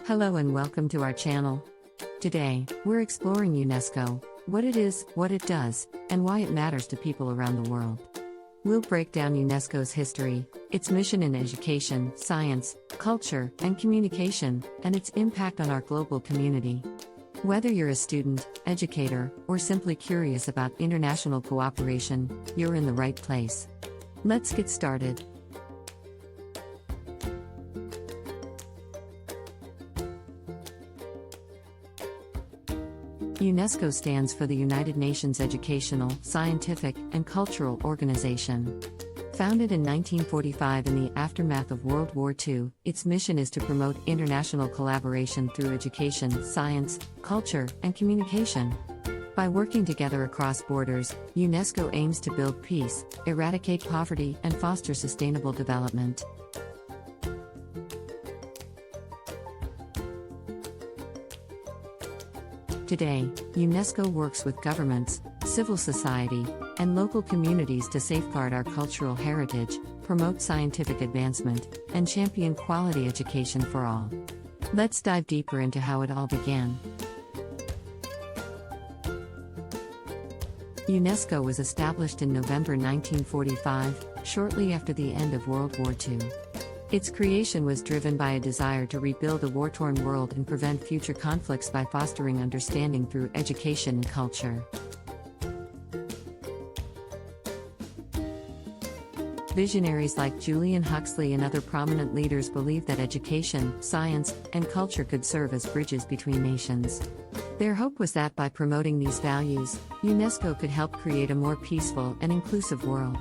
Hello and welcome to our channel. Today, we're exploring UNESCO, what it is, what it does, and why it matters to people around the world. We'll break down UNESCO's history, its mission in education, science, culture, and communication, and its impact on our global community. Whether you're a student, educator, or simply curious about international cooperation, you're in the right place. Let's get started. UNESCO stands for the United Nations Educational, Scientific, and Cultural Organization. Founded in 1945 in the aftermath of World War II, its mission is to promote international collaboration through education, science, culture, and communication. By working together across borders, UNESCO aims to build peace, eradicate poverty, and foster sustainable development. Today, UNESCO works with governments, civil society, and local communities to safeguard our cultural heritage, promote scientific advancement, and champion quality education for all. Let's dive deeper into how it all began. UNESCO was established in November 1945, shortly after the end of World War II. Its creation was driven by a desire to rebuild a war-torn world and prevent future conflicts by fostering understanding through education and culture. Visionaries like Julian Huxley and other prominent leaders believed that education, science, and culture could serve as bridges between nations. Their hope was that by promoting these values, UNESCO could help create a more peaceful and inclusive world.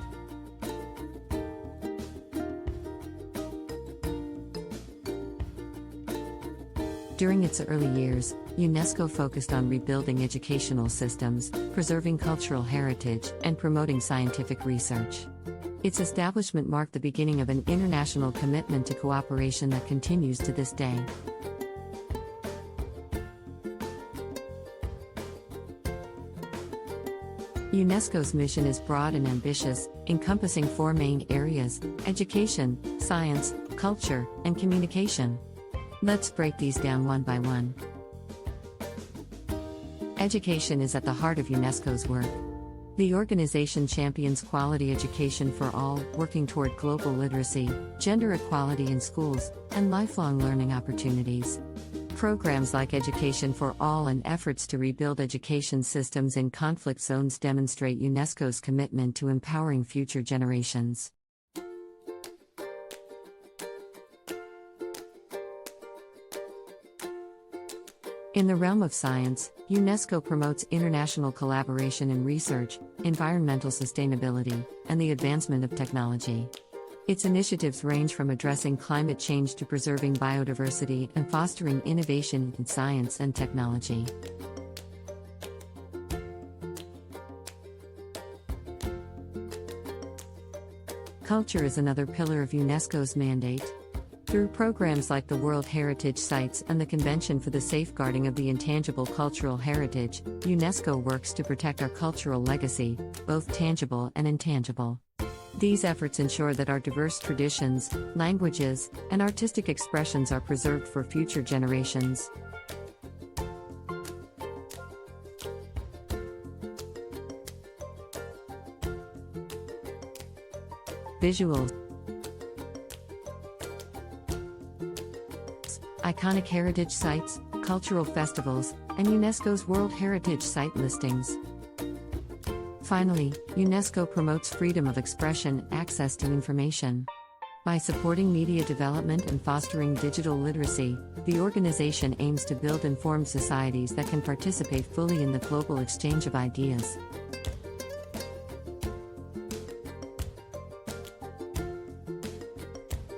During its early years, UNESCO focused on rebuilding educational systems, preserving cultural heritage, and promoting scientific research. Its establishment marked the beginning of an international commitment to cooperation that continues to this day. UNESCO's mission is broad and ambitious, encompassing four main areas: education, science, culture, and communication. Let's break these down one by one. Education is at the heart of UNESCO's work. The organization champions quality education for all, working toward global literacy, gender equality in schools, and lifelong learning opportunities. Programs like Education for All and efforts to rebuild education systems in conflict zones demonstrate UNESCO's commitment to empowering future generations. In the realm of science, UNESCO promotes international collaboration in research, environmental sustainability, and the advancement of technology. Its initiatives range from addressing climate change to preserving biodiversity and fostering innovation in science and technology. Culture is another pillar of UNESCO's mandate. Through programs like the World Heritage Sites and the Convention for the Safeguarding of the Intangible Cultural Heritage, UNESCO works to protect our cultural legacy, both tangible and intangible. These efforts ensure that our diverse traditions, languages, and artistic expressions are preserved for future generations. Visuals. Iconic heritage sites, cultural festivals, and UNESCO's World Heritage Site listings. Finally, UNESCO promotes freedom of expression, access to information. By supporting media development and fostering digital literacy, the organization aims to build informed societies that can participate fully in the global exchange of ideas.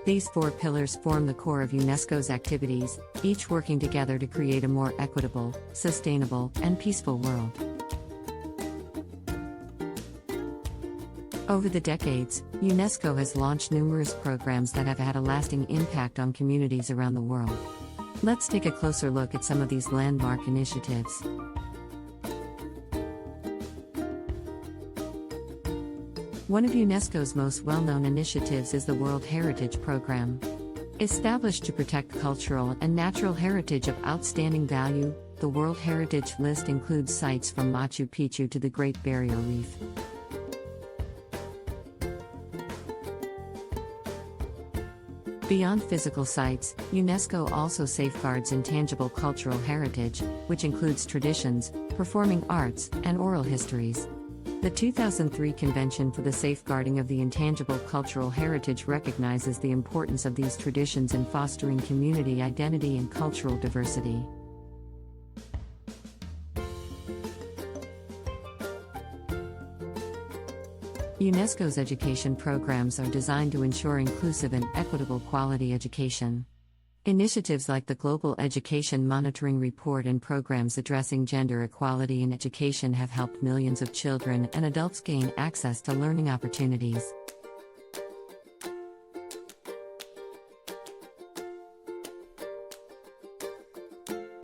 These four pillars form the core of UNESCO's activities, each working together to create a more equitable, sustainable, and peaceful world. Over the decades, UNESCO has launched numerous programs that have had a lasting impact on communities around the world. Let's take a closer look at some of these landmark initiatives. One of UNESCO's most well-known initiatives is the World Heritage Program. Established to protect cultural and natural heritage of outstanding value, the World Heritage List includes sites from Machu Picchu to the Great Barrier Reef. Beyond physical sites, UNESCO also safeguards intangible cultural heritage, which includes traditions, performing arts, and oral histories. The 2003 Convention for the Safeguarding of the Intangible Cultural Heritage recognizes the importance of these traditions in fostering community identity and cultural diversity. UNESCO's education programs are designed to ensure inclusive and equitable quality education. Initiatives like the Global Education Monitoring Report and programs addressing gender equality in education have helped millions of children and adults gain access to learning opportunities.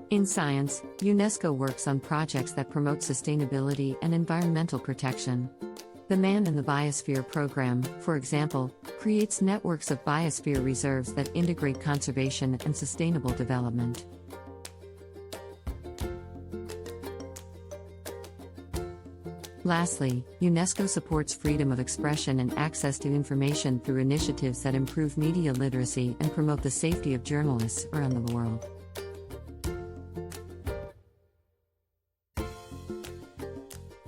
In science, UNESCO works on projects that promote sustainability and environmental protection. The Man in the Biosphere program, for example, creates networks of biosphere reserves that integrate conservation and sustainable development. Lastly, UNESCO supports freedom of expression and access to information through initiatives that improve media literacy and promote the safety of journalists around the world.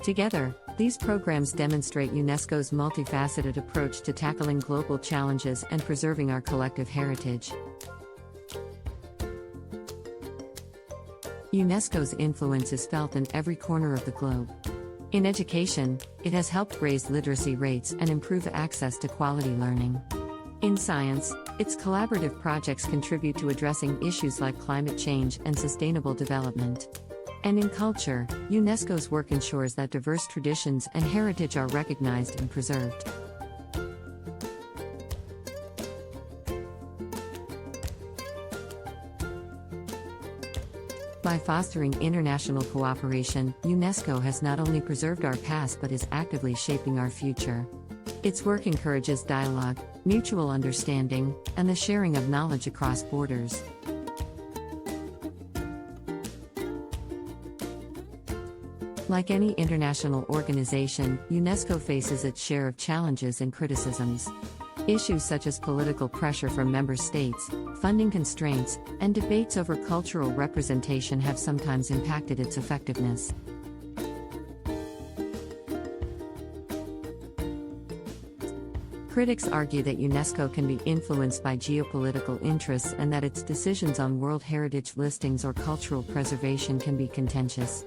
Together, these programs demonstrate UNESCO's multifaceted approach to tackling global challenges and preserving our collective heritage. UNESCO's influence is felt in every corner of the globe. In education, it has helped raise literacy rates and improve access to quality learning. In science, its collaborative projects contribute to addressing issues like climate change and sustainable development. And in culture, UNESCO's work ensures that diverse traditions and heritage are recognized and preserved. By fostering international cooperation, UNESCO has not only preserved our past but is actively shaping our future. Its work encourages dialogue, mutual understanding, and the sharing of knowledge across borders. Like any international organization, UNESCO faces its share of challenges and criticisms. Issues such as political pressure from member states, funding constraints, and debates over cultural representation have sometimes impacted its effectiveness. Critics argue that UNESCO can be influenced by geopolitical interests and that its decisions on World Heritage listings or cultural preservation can be contentious.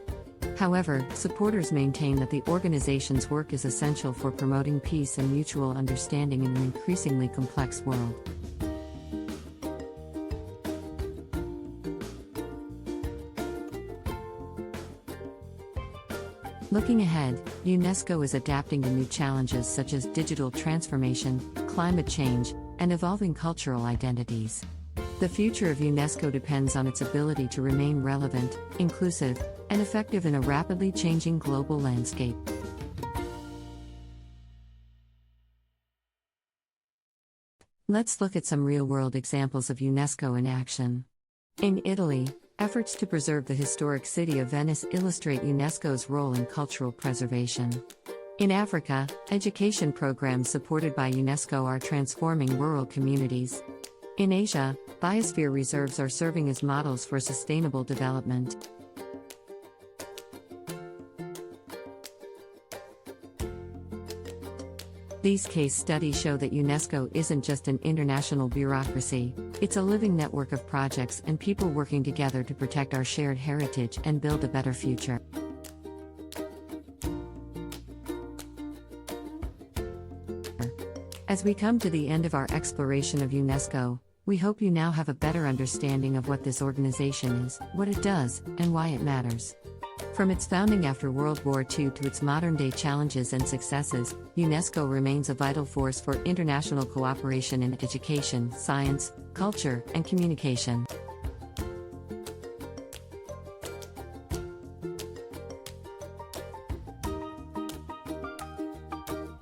However, supporters maintain that the organization's work is essential for promoting peace and mutual understanding in an increasingly complex world. Looking ahead, UNESCO is adapting to new challenges such as digital transformation, climate change, and evolving cultural identities. The future of UNESCO depends on its ability to remain relevant, inclusive, and effective in a rapidly changing global landscape. Let's look at some real-world examples of UNESCO in action. In Italy, efforts to preserve the historic city of Venice illustrate UNESCO's role in cultural preservation. In Africa, education programs supported by UNESCO are transforming rural communities. In Asia, biosphere reserves are serving as models for sustainable development. These case studies show that UNESCO isn't just an international bureaucracy, it's a living network of projects and people working together to protect our shared heritage and build a better future. As we come to the end of our exploration of UNESCO, we hope you now have a better understanding of what this organization is, what it does, and why it matters. From its founding after World War II to its modern-day challenges and successes, UNESCO remains a vital force for international cooperation in education, science, culture, and communication.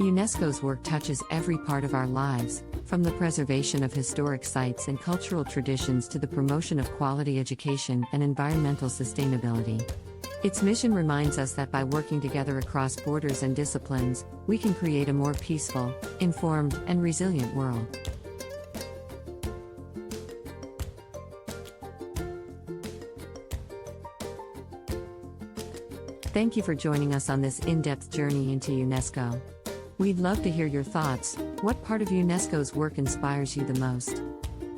UNESCO's work touches every part of our lives, From the preservation of historic sites and cultural traditions to the promotion of quality education and environmental sustainability. Its mission reminds us that by working together across borders and disciplines, we can create a more peaceful, informed, and resilient world. Thank you for joining us on this in-depth journey into UNESCO. We'd love to hear your thoughts. What part of UNESCO's work inspires you the most?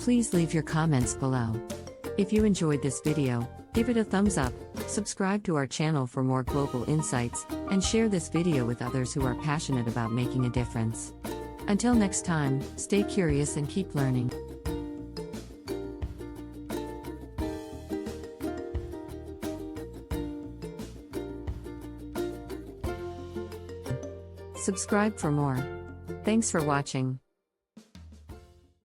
Please leave your comments below. If you enjoyed this video, give it a thumbs up, subscribe to our channel for more global insights, and share this video with others who are passionate about making a difference. Until next time, stay curious and keep learning. Subscribe for more. Thanks for watching.